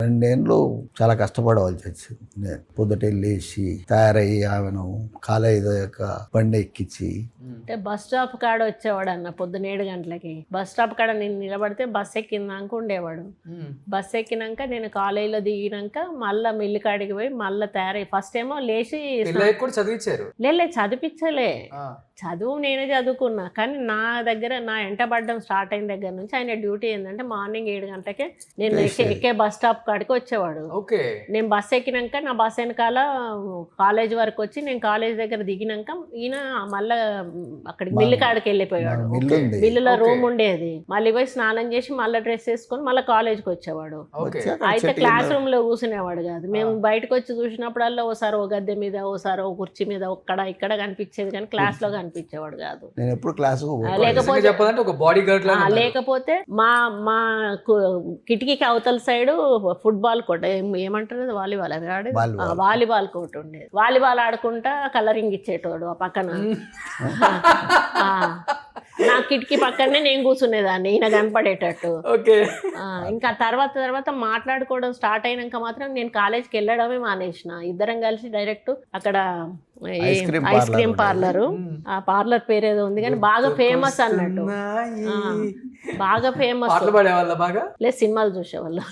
2 ఏళ్ళు చాలా కష్టపడవలసి వచ్చింది. నేను పొద్దుటే లేచి తయారయ్యి ఆమెను కాలేజీ దాకా బండి ఎక్కించి అంటే బస్ స్టాప్ కాడ వచ్చేవాడు అన్న పొద్దున 7 గంటలకి. బస్ స్టాప్ కాడ నేను నిలబడితే బస్ ఎక్కినాక ఉండేవాడు. బస్ ఎక్కినాక నేను కాలేజీలో దిగినాక మళ్ళీ మిల్లు కాడికి పోయి మళ్ళీ తయారై ఫస్ట్ ఏమో లేచి చదివించారు. లేదు చదివించలే, చదువు నేనే చదువుకున్నా. కానీ నా దగ్గర నా ఎంటబడ్డం స్టార్ట్ అయిన దగ్గర నుంచి ఆయన డ్యూటీ ఏంటంటే మార్నింగ్ 7 గంటలకే నేను ఎక్కే బస్ స్టాప్ కాడికి వచ్చేవాడు. నేను బస్ ఎక్కినాక నా బస్ వెనకాల కాలేజ్ వరకు వచ్చి నేను కాలేజ్ దగ్గర దిగినాక ఈయన మళ్ళా అక్కడికి మిల్లు కాడికి వెళ్ళిపోయాడు. మిల్లులో రూమ్ ఉండేది. మళ్ళీ పోయి స్నానం చేసి మళ్ళీ డ్రెస్ వేసుకొని మళ్ళీ కాలేజ్కి వచ్చేవాడు. అయితే క్లాస్ రూమ్ లో కూర్చునేవాడు కాదు. మేము బయటకు వచ్చి చూసినప్పుడల్లా ఓసారి ఓ గద్దె మీద, ఓసారి ఓ కుర్చీ మీద, ఒక్కడ ఇక్కడ కనిపించేది కానీ క్లాస్ లో కనిపించేవాడు కాదు. నేను ఎప్పుడు క్లాస్ లేకపోతే మా మా కిటికీకి అవతల సైడ్ ఫుట్బాల్ కోర్ట్ ఏమంటారు వాలీబాల్ కోర్ట్ ఉండేది. వాలీబాల్ ఆడుకుంటా కలరింగ్ ఇచ్చేటోడు ఆ పక్కన. నా కిటికీ పక్కనే నేను కూర్చునేదాన్ని ఈయన కనపడేటట్టు. ఇంకా తర్వాత మాట్లాడుకోవడం స్టార్ట్ అయినాక మాత్రం నేను కాలేజ్కి వెళ్ళడమే మానేసిన. ఇద్దరం కలిసి డైరెక్ట్ అక్కడ ఐస్ క్రీమ్ పార్లరు, ఆ పార్లర్ పేరేదో ఉంది కానీ బాగా ఫేమస్ అన్నట్టు. బాగా ఫేమస్ లేదు, సినిమాలు చూసేవాళ్ళం.